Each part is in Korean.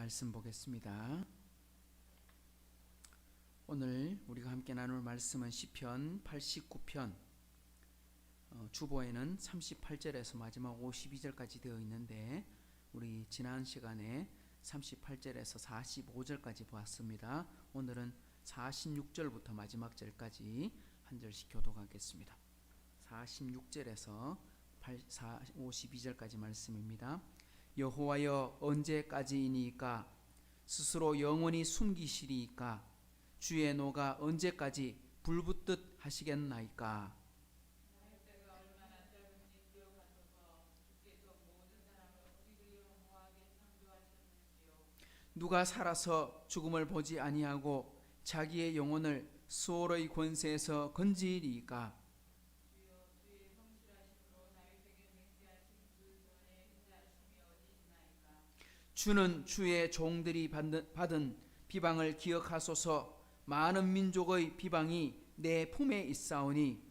말씀 보겠습니다. 오늘 우리가 함께 나눌 말씀은 시편 89편 주보에는 38절에서 마지막 52절까지 되어 있는데 우리 지난 시간에 38절에서 45절까지 보았습니다. 오늘은 46절부터 마지막 절까지 한 절씩 교독하겠습니다. 46절에서 52절까지 말씀입니다. 여호와여, 언제까지이니까? 스스로 영원히 숨기시리이까? 주의 노가 언제까지 불붙듯 하시겠나이까? 누가 살아서 죽음을 보지 아니하고 자기의 영혼을 수월의 권세에서 건지리이까? 주는 주의 종들이 받은 비방을 기억하소서. 많은 민족의 비방이 내 품에 있사오니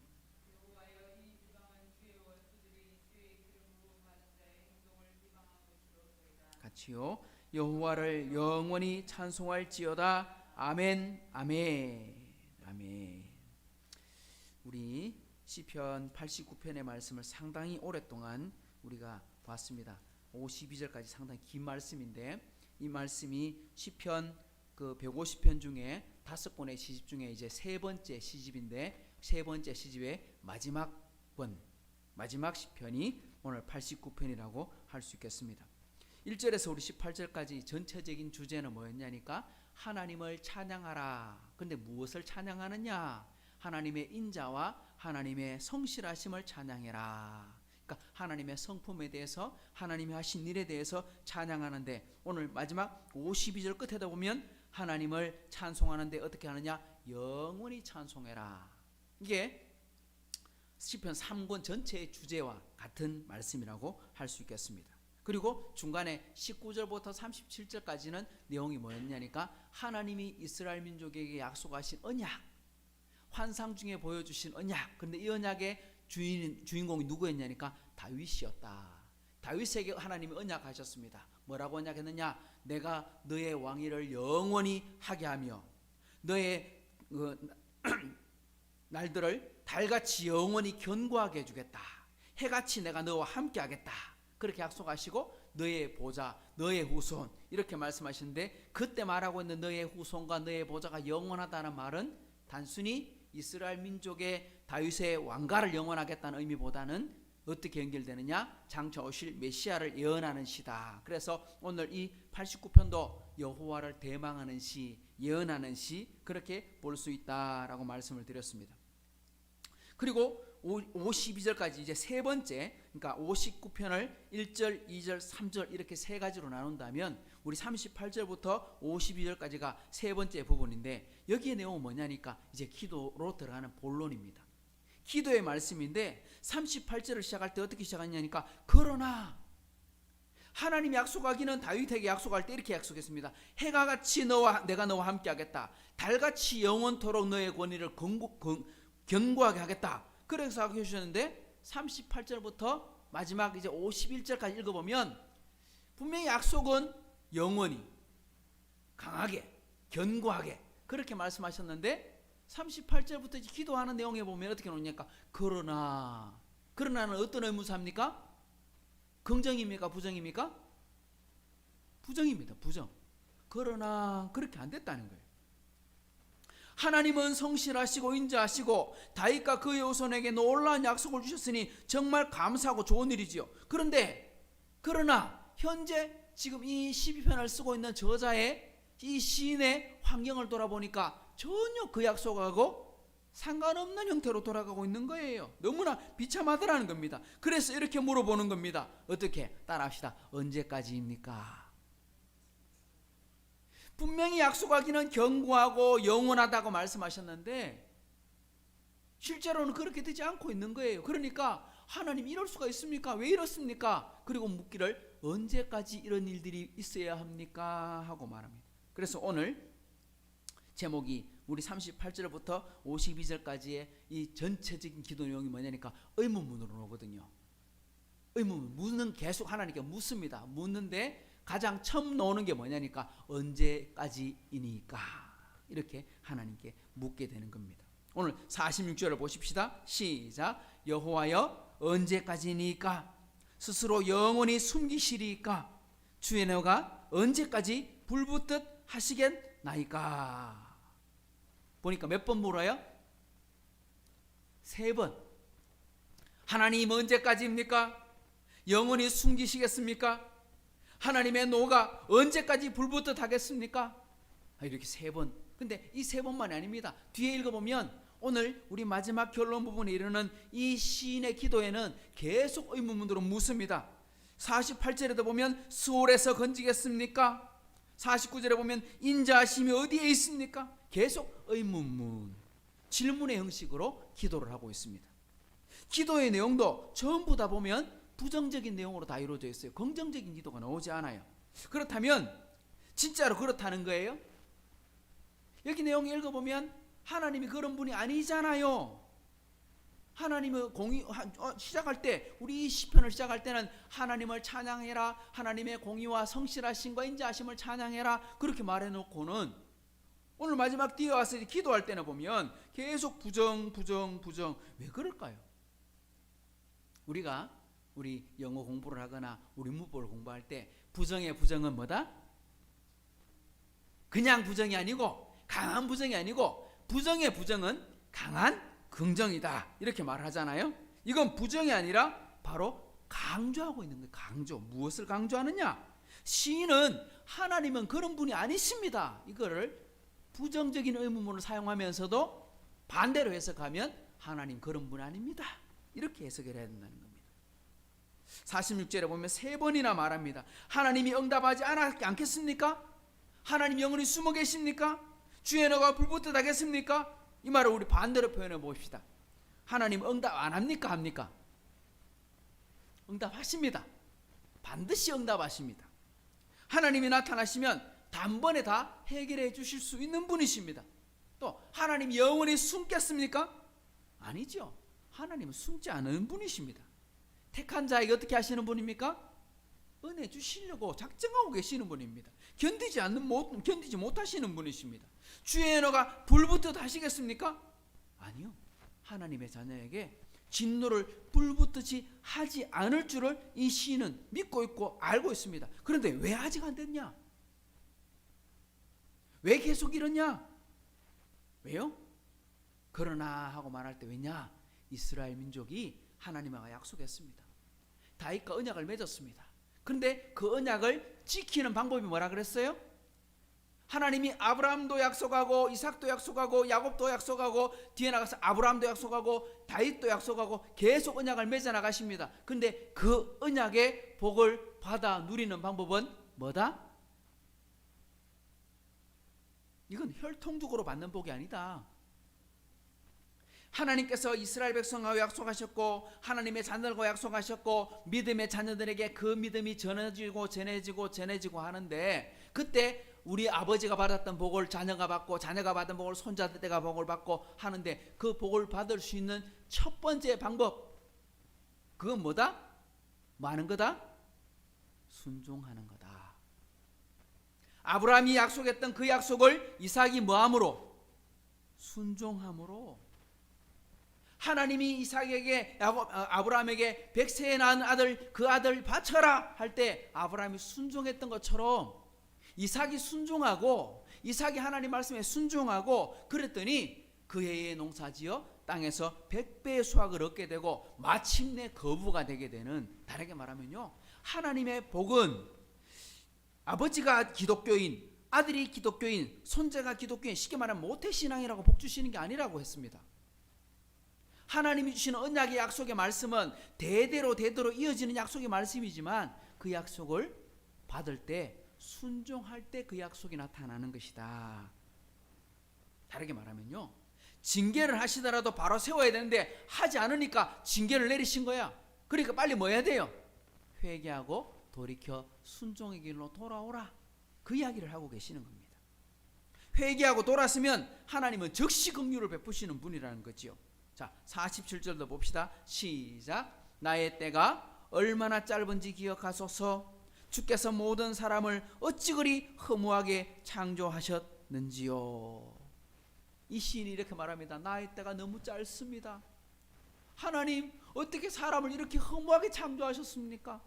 같이요. 여호와를 영원히 찬송할지어다. 아멘. 아멘. 아멘. 우리 시편 89편의 말씀을 상당히 오랫동안 우리가 봤습니다. 52절까지 상당히 긴 말씀인데, 이 말씀이 시편 150편 중에 5권의 시집 중에 이제 세 번째 시집인데, 세 번째 시집의 마지막 시편이 오늘 89편이라고 할 수 있겠습니다. 1절에서 우리 18절까지 전체적인 주제는 뭐였냐니까 하나님을 찬양하라. 근데 무엇을 찬양하느냐? 하나님의 인자와 하나님의 성실하심을 찬양해라. 그러니까 하나님의 성품에 대해서, 하나님이 하신 일에 대해서 찬양하는데, 오늘 마지막 52절 끝에다 보면 하나님을 찬송하는데 어떻게 하느냐? 영원히 찬송해라. 이게 시편 3권 전체의 주제와 같은 말씀이라고 할 수 있겠습니다. 그리고 중간에 19절부터 37절까지는 내용이 뭐였냐니까 하나님이 이스라엘 민족에게 약속하신 언약, 환상 중에 보여주신 언약. 근데 이 언약의 주인공이 누구였냐니까 다윗이었다. 다윗에게 하나님이 언약하셨습니다. 뭐라고 언약했느냐? 내가 너의 왕위를 영원히 하게 하며 너의 날들을 달같이 영원히 견고하게 해주겠다. 해같이 내가 너와 함께 하겠다. 그렇게 약속하시고 너의 보좌, 너의 후손, 이렇게 말씀하시는데, 그때 말하고 있는 너의 후손과 너의 보좌가 영원하다는 말은 단순히 이스라엘 민족의 다윗의 왕가를 영원하겠다는 의미보다는 어떻게 연결되느냐? 장차 오실 메시아를 예언하는 시다. 그래서 오늘 이 89편도 여호와를 대망하는 시, 예언하는 시, 그렇게 볼 수 있다라고 말씀을 드렸습니다. 그리고 52절까지 이제 세 번째, 그러니까 59편을 1절, 2절, 3절 이렇게 세 가지로 나눈다면 우리 38절부터 52절까지가 세 번째 부분인데, 여기에 내용은 뭐냐니까 이제 기도로 들어가는 본론입니다. 기도의 말씀인데 38절을 시작할 때 어떻게 시작하냐니까 그러나 하나님이 약속하기는 다윗에게 약속할 때 이렇게 약속했습니다. 해가 같이 내가 너와 함께 하겠다. 달같이 영원토록 너의 권위를 견고하게 하겠다. 그래서 하게 해주셨는데 38절부터 마지막 이제 51절까지 읽어보면 분명히 약속은 영원히 강하게 견고하게 그렇게 말씀하셨는데 38절부터 기도하는 내용에 보면 어떻게 나오냐니까 그러나는 어떤 의무사입니까? 긍정입니까? 부정입니까? 부정입니다. 부정. 그러나 그렇게 안 됐다는 거예요. 하나님은 성실하시고 인자하시고 다윗과 그의 후손에게 놀라운 약속을 주셨으니 정말 감사하고 좋은 일이지요. 그러나 현재 지금 이 12편을 쓰고 있는 저자의 이 시인의 환경을 돌아보니까 전혀 그 약속하고 상관없는 형태로 돌아가고 있는 거예요. 너무나 비참하더라는 겁니다. 그래서 이렇게 물어보는 겁니다. 어떻게? 따라합시다. 언제까지입니까? 분명히 약속하기는 견고하고 영원하다고 말씀하셨는데 실제로는 그렇게 되지 않고 있는 거예요. 그러니까 하나님 이럴 수가 있습니까? 왜 이렇습니까? 그리고 묻기를 언제까지 이런 일들이 있어야 합니까? 하고 말합니다. 그래서 오늘 제목이 우리 38절부터 52절까지의 이 전체적인 기도 내용이 뭐냐니까 의문문으로 나오거든요. 의문문, 묻는 계속 하나님께 묻습니다. 묻는데 가장 처음 나오는 게 뭐냐니까 언제까지이니까 이렇게 하나님께 묻게 되는 겁니다. 오늘 46절을 보십시다. 시작. 여호와여 언제까지니까 스스로 영원히 숨기시리까 주의 너가 언제까지 불붙듯 하시겠나이까. 보니까 몇 번 물어요? 3번. 하나님 언제까지입니까? 영원히 숨기시겠습니까? 하나님의 노가 언제까지 불붙듯 하겠습니까? 이렇게 3번. 근데 이 3번만이 아닙니다. 뒤에 읽어보면 오늘 우리 마지막 결론 부분에 이르는 이 시인의 기도에는 계속 의문문으로 묻습니다. 48절에도 보면 수월에서 건지겠습니까? 49절에 보면 인자하심이 어디에 있습니까? 계속 의문문, 질문의 형식으로 기도를 하고 있습니다. 기도의 내용도 전부 다 보면 부정적인 내용으로 다 이루어져 있어요. 긍정적인 기도가 나오지 않아요. 그렇다면 진짜로 그렇다는 거예요? 여기 내용 읽어보면 하나님이 그런 분이 아니잖아요. 하나님의 시작할 때, 우리 이 시편을 시작할 때는 하나님을 찬양해라, 하나님의 공의와 성실하심과 인자하심을 찬양해라 그렇게 말해놓고는 오늘 마지막 뒤에 와서 기도할 때는 보면 계속 부정. 왜 그럴까요? 우리 영어 공부를 하거나 우리 문법을 공부할 때 부정의 부정은 뭐다? 그냥 부정이 아니고 강한 부정이 아니고 부정의 부정은 강한 긍정이다 이렇게 말하잖아요. 이건 부정이 아니라 바로 강조하고 있는 거예요. 강조. 무엇을 강조하느냐? 시인은 하나님은 그런 분이 아니십니다. 이거를 부정적인 의문문을 사용하면서도 반대로 해석하면 하나님 그런 분 아닙니다. 이렇게 해석을 해야 된다는 겁니다. 46절에 보면 3번이나 말합니다. 하나님이 응답하지 않겠습니까? 하나님 영원히 숨어 계십니까? 주의 너가 불붙듯 하겠습니까? 이 말을 우리 반대로 표현해 봅시다. 하나님 응답 안 합니까? 합니까? 응답하십니다. 반드시 응답하십니다. 하나님이 나타나시면 단번에 다 해결해 주실 수 있는 분이십니다. 또 하나님 영원히 숨겠습니까? 아니죠. 하나님은 숨지 않은 분이십니다. 택한 자에게 어떻게 하시는 분입니까? 은혜 주시려고 작정하고 계시는 분입니다. 견디지 못하시는 분이십니다. 주의 너가 불붙듯 하시겠습니까? 아니요. 하나님의 자녀에게 진노를 불붙듯이 하지 않을 줄을 이 시인은 믿고 있고 알고 있습니다. 그런데 왜 아직 안 됐냐? 왜 계속 이러냐? 왜요? 그러나 하고 말할 때 왜냐? 이스라엘 민족이 하나님과 약속했습니다. 다윗과 언약을 맺었습니다. 그런데 그 언약을 지키는 방법이 뭐라 그랬어요? 하나님이 아브라함도 약속하고 이삭도 약속하고 야곱도 약속하고 뒤에 나가서 아브라함도 약속하고 다윗도 약속하고 계속 언약을 맺어 나가십니다. 그런데 그 언약의 복을 받아 누리는 방법은 뭐다? 이건 혈통적으로 받는 복이 아니다. 하나님께서 이스라엘 백성하고 약속하셨고 하나님의 자녀들과 약속하셨고 믿음의 자녀들에게 그 믿음이 전해지고 하는데 그때 우리 아버지가 받았던 복을 자녀가 받고 자녀가 받은 복을 손자들가 복을 받고 하는데 그 복을 받을 수 있는 첫 번째 방법 그건 뭐다? 뭐 하는 거다? 순종하는 거다. 아브라함이 약속했던 그 약속을 이삭이 뭐함으로? 순종함으로. 하나님이 이삭에게 아브라함에게 100세에 낳은 아들 그 아들 바쳐라 할 때 아브라함이 순종했던 것처럼 이삭이 순종하고 이삭이 하나님 말씀에 순종하고 그랬더니 그 해에 농사지어 땅에서 100배의 수확을 얻게 되고 마침내 거부가 되게 되는, 다르게 말하면요, 하나님의 복은 아버지가 기독교인, 아들이 기독교인, 손자가 기독교인, 쉽게 말하면 모태신앙이라고 복 주시는 게 아니라고 했습니다. 하나님이 주시는 언약의 약속의 말씀은 대대로 이어지는 약속의 말씀이지만 그 약속을 받을 때 순종할 때 그 약속이 나타나는 것이다. 다르게 말하면요, 징계를 하시더라도 바로 세워야 되는데 하지 않으니까 징계를 내리신 거야. 그러니까 빨리 뭐 해야 돼요? 회개하고 돌이켜 순종의 길로 돌아오라. 그 이야기를 하고 계시는 겁니다. 회개하고 돌았으면 하나님은 즉시 긍휼을 베푸시는 분이라는 거지요. 자, 47절도 봅시다. 시작. 나의 때가 얼마나 짧은지 기억하소서. 주께서 모든 사람을 어찌 그리 허무하게 창조하셨는지요. 이 시인이 이렇게 말합니다. 나의 때가 너무 짧습니다. 하나님, 어떻게 사람을 이렇게 허무하게 창조하셨습니까?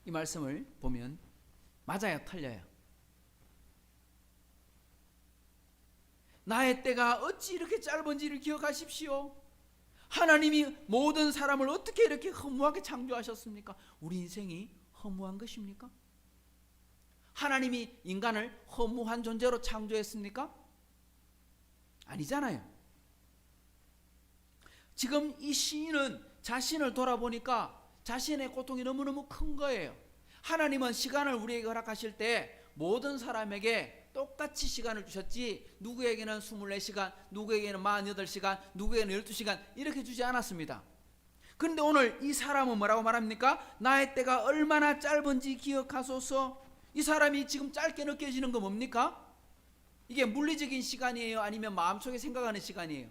이 말씀을 보면 맞아요, 틀려요? 나의 때가 어찌 이렇게 짧은지를 기억하십시오. 하나님이 모든 사람을 어떻게 이렇게 허무하게 창조하셨습니까? 우리 인생이 허무한 것입니까? 하나님이 인간을 허무한 존재로 창조했습니까? 아니잖아요. 지금 이 시인은 자신을 돌아보니까 자신의 고통이 너무너무 큰 거예요. 하나님은 시간을 우리에게 허락하실 때 모든 사람에게 똑같이 시간을 주셨지, 누구에게는 24시간, 누구에게는 48시간, 누구에게는 12시간 이렇게 주지 않았습니다. 그런데 오늘 이 사람은 뭐라고 말합니까? 나의 때가 얼마나 짧은지 기억하소서. 이 사람이 지금 짧게 느껴지는 건 뭡니까? 이게 물리적인 시간이에요? 아니면 마음속에 생각하는 시간이에요?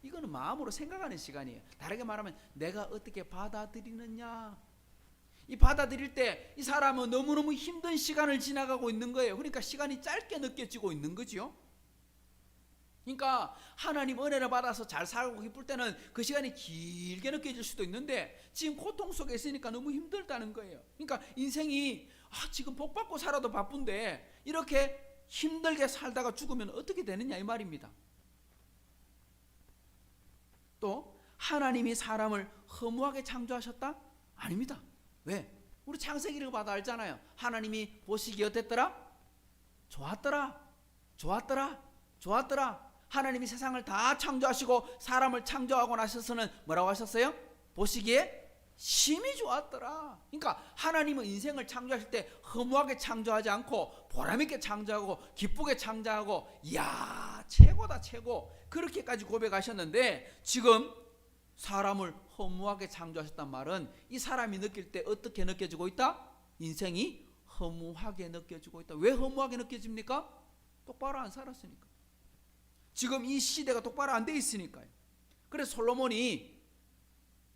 이거는 마음으로 생각하는 시간이에요. 다르게 말하면 내가 어떻게 받아들이느냐. 이 받아들일 때 이 사람은 너무너무 힘든 시간을 지나가고 있는 거예요. 그러니까 시간이 짧게 느껴지고 있는 거죠. 그러니까 하나님 은혜를 받아서 잘 살고 기쁠 때는 그 시간이 길게 느껴질 수도 있는데 지금 고통 속에 있으니까 너무 힘들다는 거예요. 그러니까 인생이 지금 복 받고 살아도 바쁜데 이렇게 힘들게 살다가 죽으면 어떻게 되느냐 이 말입니다. 또 하나님이 사람을 허무하게 창조하셨다? 아닙니다. 왜? 우리 창세기를 봐도 알잖아요. 하나님이 보시기에 어땠더라? 좋았더라. 좋았더라. 좋았더라. 하나님이 세상을 다 창조하시고 사람을 창조하고 나셔서는 뭐라고 하셨어요? 보시기에 심히 좋았더라. 그러니까 하나님은 인생을 창조하실 때 허무하게 창조하지 않고 보람있게 창조하고 기쁘게 창조하고 이야 최고다 최고 그렇게까지 고백하셨는데 지금 사람을 허무하게 창조하셨단 말은 이 사람이 느낄 때 어떻게 느껴지고 있다? 인생이 허무하게 느껴지고 있다. 왜 허무하게 느껴집니까? 똑바로 안 살았으니까. 지금 이 시대가 똑바로 안 돼 있으니까요. 그래서 솔로몬이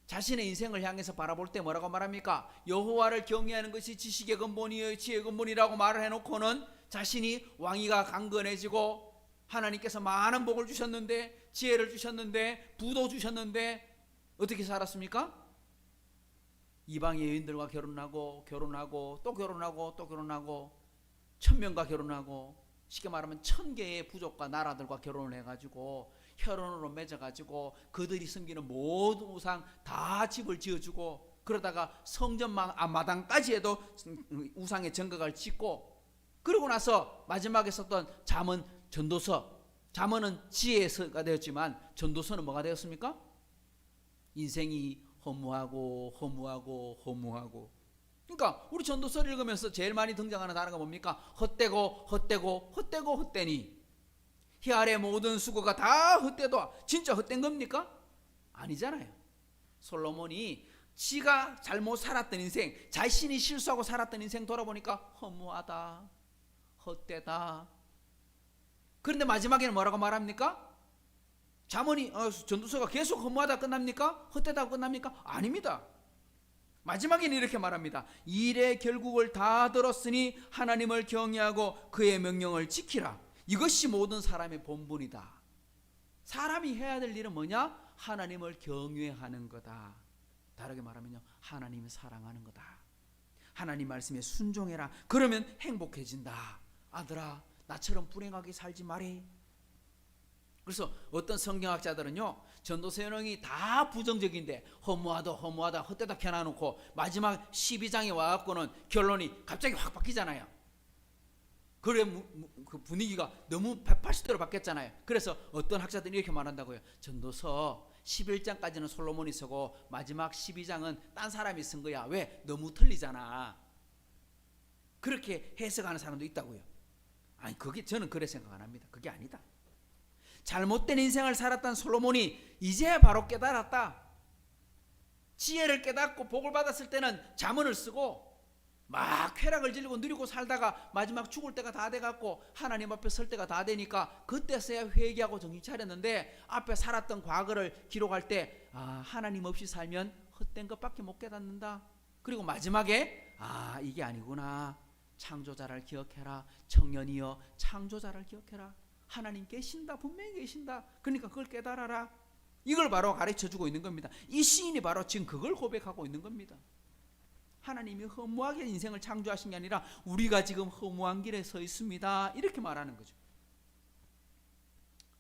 자신의 인생을 향해서 바라볼 때 뭐라고 말합니까? 여호와를 경외하는 것이 지식의 근본이요 지혜의 근본이라고 말을 해놓고는 자신이 왕위가 강건해지고 하나님께서 많은 복을 주셨는데 지혜를 주셨는데 부도 주셨는데 어떻게 살았습니까? 이방의 여인들과 결혼하고 또 결혼하고 또 결혼하고 1000명과 결혼하고 쉽게 말하면 1000개의 부족과 나라들과 결혼을 해가지고 혈연으로 맺어가지고 그들이 섬기는 모든 우상 다 집을 지어주고 그러다가 성전 앞마당까지 해도 우상의 정각을 짓고 그러고 나서 마지막에 썼던 잠언 전도서 잠언은 지혜서가 되었지만 전도서는 뭐가 되었습니까? 인생이 허무하고 그러니까 우리 전도서를 읽으면서 제일 많이 등장하는 단어가 뭡니까? 헛되니 희 아래 모든 수고가 다 헛되도 진짜 헛된 겁니까? 아니잖아요. 솔로몬이 지가 잘못 살았던 인생 자신이 실수하고 살았던 인생 돌아보니까 허무하다 헛되다. 그런데 마지막에는 뭐라고 말합니까? 잠언이 전도서가 계속 허무하다 끝납니까? 헛되다 끝납니까? 아닙니다. 마지막에는 이렇게 말합니다. 일의 결국을 다 들었으니 하나님을 경외하고 그의 명령을 지키라. 이것이 모든 사람의 본분이다. 사람이 해야 될 일은 뭐냐? 하나님을 경외하는 거다. 다르게 말하면요, 하나님을 사랑하는 거다. 하나님 말씀에 순종해라. 그러면 행복해진다. 아들아, 나처럼 불행하게 살지 말해. 그래서 어떤 성경학자들은요, 전도서 내용이 다 부정적인데 허무하다 헛되다 켜놔놓고 마지막 12장에 와갖고는 결론이 갑자기 확 바뀌잖아요. 그래 그 분위기가 너무 180도로 바뀌었잖아요. 그래서 어떤 학자들이 이렇게 말한다고요. 전도서 11장까지는 솔로몬이 쓰고 마지막 12장은 딴 사람이 쓴 거야. 왜? 너무 틀리잖아. 그렇게 해석하는 사람도 있다고요. 아니 그게 저는 그래 생각 안 합니다. 그게 아니다. 잘못된 인생을 살았던 솔로몬이 이제 바로 깨달았다. 지혜를 깨닫고 복을 받았을 때는 잠언을 쓰고 막 쾌락을 즐기고 누리고 살다가 마지막 죽을 때가 다 돼갖고 하나님 앞에 설 때가 다 되니까 그때서야 회개하고 정신 차렸는데 앞에 살았던 과거를 기록할 때 하나님 없이 살면 헛된 것밖에 못 깨닫는다. 그리고 마지막에 이게 아니구나. 창조자를 기억해라. 청년이여 창조자를 기억해라. 하나님 계신다. 분명히 계신다. 그러니까 그걸 깨달아라. 이걸 바로 가르쳐주고 있는 겁니다. 이 시인이 바로 지금 그걸 고백하고 있는 겁니다. 하나님이 허무하게 인생을 창조하신 게 아니라 우리가 지금 허무한 길에 서 있습니다. 이렇게 말하는 거죠.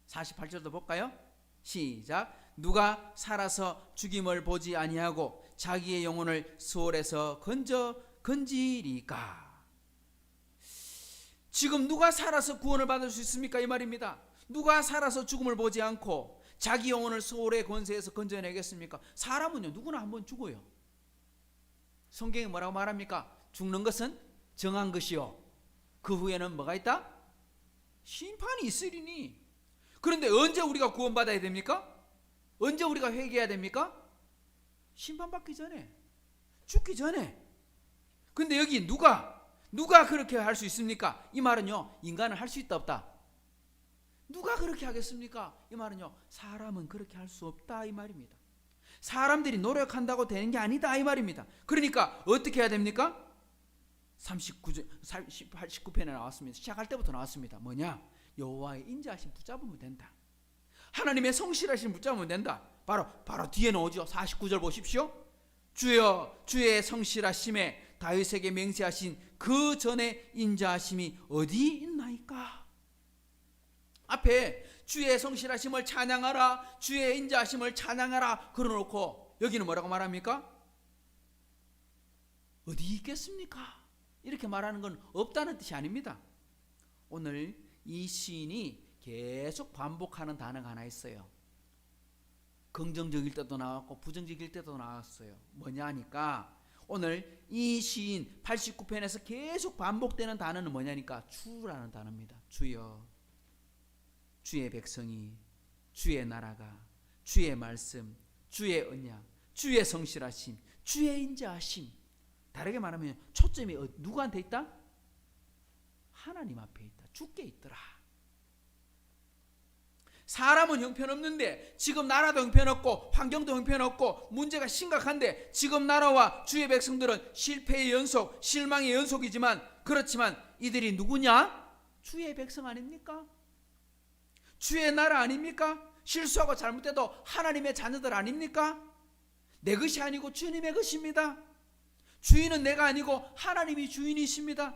48절도 볼까요? 시작. 누가 살아서 죽임을 보지 아니하고 자기의 영혼을 수월에서 건지리까. 지금 누가 살아서 구원을 받을 수 있습니까? 이 말입니다. 누가 살아서 죽음을 보지 않고 자기 영혼을 수월의 권세에서 건져내겠습니까? 사람은요 누구나 한번 죽어요. 성경이 뭐라고 말합니까? 죽는 것은 정한 것이요 그 후에는 뭐가 있다? 심판이 있으리니. 그런데 언제 우리가 구원받아야 됩니까? 언제 우리가 회개해야 됩니까? 심판받기 전에, 죽기 전에. 근데 여기 누가 그렇게 할 수 있습니까? 이 말은요 인간은 할 수 있다 없다? 누가 그렇게 하겠습니까? 이 말은요 사람은 그렇게 할 수 없다 이 말입니다. 사람들이 노력한다고 되는 게 아니다 이 말입니다. 그러니까 어떻게 해야 됩니까? 89편에 나왔습니다. 시작할 때부터 나왔습니다. 뭐냐? 여호와의 인자하심 붙잡으면 된다. 하나님의 성실하심 붙잡으면 된다. 바로 뒤에 나오죠. 49절 보십시오. 주여 주의 성실하심에 다윗에게 맹세하신 그 전에 인자하심이 어디 있나이까? 앞에 주의 성실하심을 찬양하라, 주의 인자하심을 찬양하라 그러놓고 여기는 뭐라고 말합니까? 어디 있겠습니까? 이렇게 말하는 건 없다는 뜻이 아닙니다. 오늘 이 시인이 계속 반복하는 단어가 하나 있어요. 긍정적일 때도 나왔고 부정적일 때도 나왔어요. 뭐냐 하니까 오늘 이 시인 89편에서 계속 반복되는 단어는 뭐냐니까 주라는 단어입니다. 주여, 주의 백성이, 주의 나라가, 주의 말씀, 주의 언약, 주의 성실하심, 주의 인자하심. 다르게 말하면 초점이 누구한테 있다? 하나님 앞에 있다. 주께 있더라. 사람은 형편없는데 지금 나라도 형편없고 환경도 형편없고 문제가 심각한데 지금 나라와 주의 백성들은 실패의 연속, 실망의 연속이지만 그렇지만 이들이 누구냐? 주의 백성 아닙니까? 주의 나라 아닙니까? 실수하고 잘못해도 하나님의 자녀들 아닙니까? 내 것이 아니고 주님의 것입니다. 주인은 내가 아니고 하나님이 주인이십니다.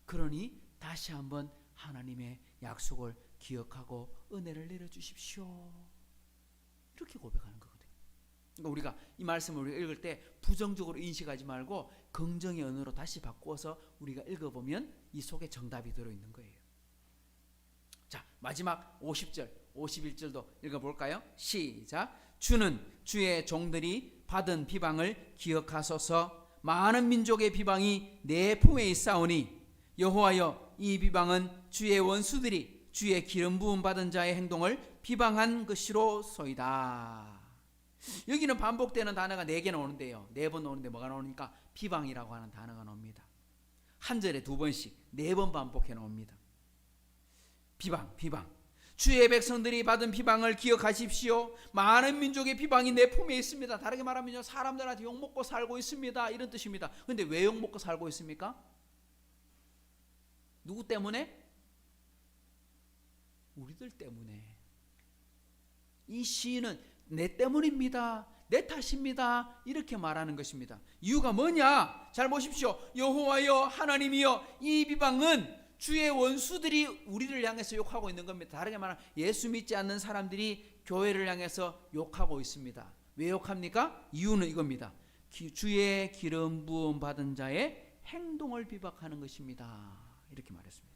그러니 다시 한번 하나님의 약속을 기억하고 은혜를 내려주십시오. 이렇게 고백하는 거거든요. 그러니까 우리가 이 말씀을 우리가 읽을 때 부정적으로 인식하지 말고 긍정의 언어로 다시 바꾸어서 우리가 읽어보면 이 속에 정답이 들어있는 거예요. 자, 마지막 50절, 51절도 읽어볼까요? 시작. 주는 주의 종들이 받은 비방을 기억하소서. 많은 민족의 비방이 내 품에 있사오니 여호와여 이 비방은 주의 원수들이 주의 기름 부음 받은 자의 행동을 비방한 것이로소이다. 여기는 반복되는 단어가 4개 나오는데요. 4번 나오는데 뭐가 나오니까 비방이라고 하는 단어가 나옵니다. 한 절에 2번씩 4번 반복해 나옵니다. 비방. 주의 백성들이 받은 비방을 기억하십시오. 많은 민족의 비방이 내 품에 있습니다. 다르게 말하면요, 사람들한테 욕먹고 살고 있습니다. 이런 뜻입니다. 그런데 왜 욕먹고 살고 있습니까? 누구 때문에? 우리들 때문에. 이 시인은 내 때문입니다, 내 탓입니다, 이렇게 말하는 것입니다. 이유가 뭐냐? 잘 보십시오. 여호와여 하나님이여 이 비방은 주의 원수들이 우리를 향해서 욕하고 있는 겁니다. 다르게 말하면 예수 믿지 않는 사람들이 교회를 향해서 욕하고 있습니다. 왜 욕합니까? 이유는 이겁니다. 주의 기름 부음 받은 자의 행동을 비박하는 것입니다. 이렇게 말했습니다.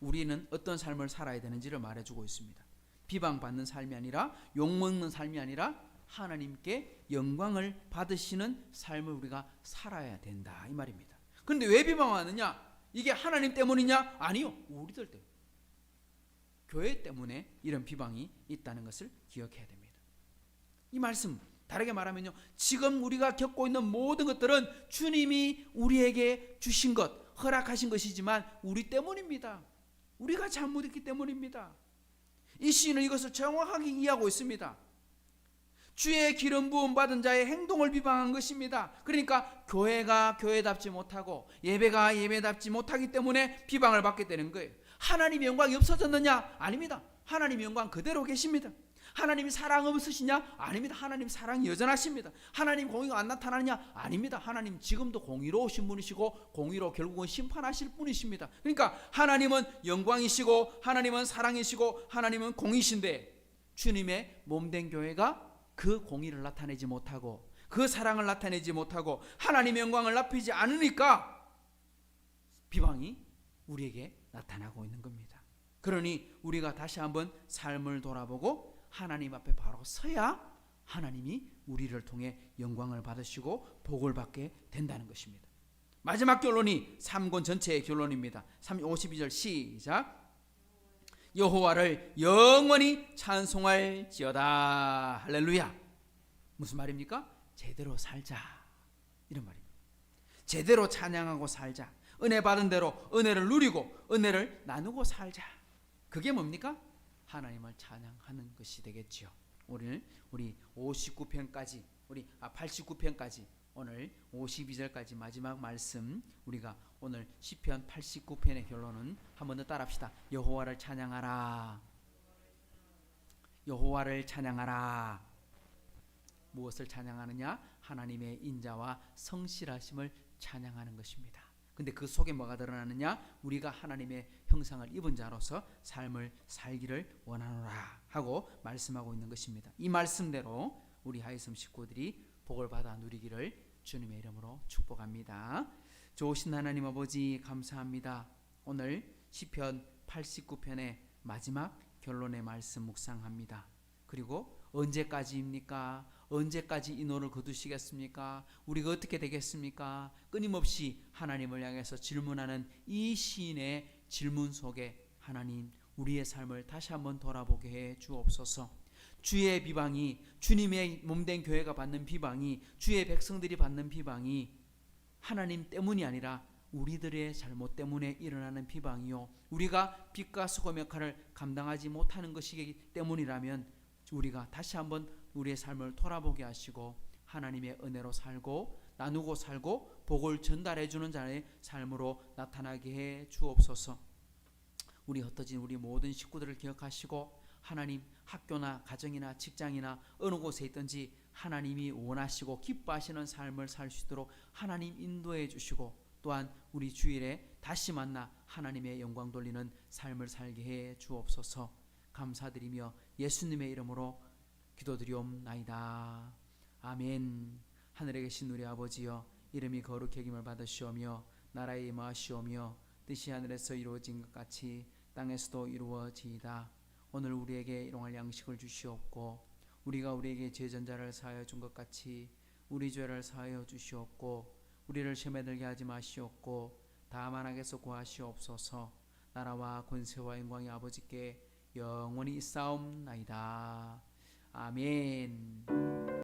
우리는 어떤 삶을 살아야 되는지를 말해주고 있습니다. 비방받는 삶이 아니라 욕먹는 삶이 아니라 하나님께 영광을 받으시는 삶을 우리가 살아야 된다 이 말입니다. 그런데 왜 비방하느냐? 이게 하나님 때문이냐? 아니요, 우리들 때문에, 교회 때문에 이런 비방이 있다는 것을 기억해야 됩니다. 이 말씀 다르게 말하면요, 지금 우리가 겪고 있는 모든 것들은 주님이 우리에게 주신 것, 허락하신 것이지만 우리 때문입니다. 우리가 잘못했기 때문입니다. 이 시인은 이것을 정확하게 이해하고 있습니다. 주의 기름 부음 받은 자의 행동을 비방한 것입니다. 그러니까 교회가 교회답지 못하고 예배가 예배답지 못하기 때문에 비방을 받게 되는 거예요. 하나님의 영광이 없어졌느냐? 아닙니다. 하나님의 영광 그대로 계십니다. 하나님이 사랑 없으시냐? 아닙니다. 하나님 사랑이 여전하십니다. 하나님 공의가 안 나타나느냐? 아닙니다. 하나님 지금도 공의로우신 분이시고 공의로 결국은 심판하실 분이십니다. 그러니까 하나님은 영광이시고 하나님은 사랑이시고 하나님은 공의신데 주님의 몸된 교회가 그 공의를 나타내지 못하고 그 사랑을 나타내지 못하고 하나님의 영광을 나타내지 않으니까 비방이 우리에게 나타나고 있는 겁니다. 그러니 우리가 다시 한번 삶을 돌아보고 하나님 앞에 바로 서야 하나님이 우리를 통해 영광을 받으시고 복을 받게 된다는 것입니다. 마지막 결론이 3권 전체의 결론입니다. 52절 시작. 여호와를 영원히 찬송할지어다. 할렐루야. 무슨 말입니까? 제대로 살자 이런 말입니다. 제대로 찬양하고 살자. 은혜 받은 대로 은혜를 누리고 은혜를 나누고 살자. 그게 뭡니까? 하나님을 찬양하는 것이 되겠지요. 오늘 우리 59편까지 89편까지 오늘 52절까지 마지막 말씀 우리가 오늘 시편 89편의 결론은 한번 더 따라합시다. 여호와를 찬양하라. 여호와를 찬양하라. 무엇을 찬양하느냐? 하나님의 인자와 성실하심을 찬양하는 것입니다. 근데 그 속에 뭐가 드러나느냐? 우리가 하나님의 형상을 입은 자로서 삶을 살기를 원하노라 하고 말씀하고 있는 것입니다. 이 말씀대로 우리 하이섬 식구들이 복을 받아 누리기를 주님의 이름으로 축복합니다. 좋으신 하나님 아버지 감사합니다. 오늘 시편 89편의 마지막 결론의 말씀 묵상합니다. 그리고 언제까지입니까? 언제까지 이 노를 거두시겠습니까? 우리가 어떻게 되겠습니까? 끊임없이 하나님을 향해서 질문하는 이 시인의 질문 속에 하나님 우리의 삶을 다시 한번 돌아보게 해 주옵소서. 주의 비방이 주님의 몸된 교회가 받는 비방이 주의 백성들이 받는 비방이 하나님 때문이 아니라 우리들의 잘못 때문에 일어나는 비방이요 우리가 빛과 소금의 역할을 감당하지 못하는 것이기 때문이라면 우리가 다시 한번 우리의 삶을 돌아보게 하시고 하나님의 은혜로 살고 나누고 살고 복을 전달해 주는 자의 삶으로 나타나게 해 주옵소서. 우리 흩어진 우리 모든 식구들을 기억하시고 하나님 학교나 가정이나 직장이나 어느 곳에 있든지 하나님이 원하시고 기뻐하시는 삶을 살 수 있도록 하나님 인도해 주시고 또한 우리 주일에 다시 만나 하나님의 영광 돌리는 삶을 살게 해 주옵소서. 감사드리며 예수님의 이름으로 기도드리옵나이다. 아멘. 하늘에 계신 우리 아버지여 이름이 거룩히 여김을 받으시오며 나라에 임하시오며 뜻이 하늘에서 이루어진 것 같이 땅에서도 이루어지이다. 오늘 우리에게 일용할 양식을 주시옵고 우리가 우리에게 죄전자를 사하여 준 것 같이 우리 죄를 사하여 주시옵고 우리를 시험에 들게 하지 마시옵고 다만 악에서 구하시옵소서. 나라와 권세와 영광이 아버지께 영원히 있사옵나이다. 아멘.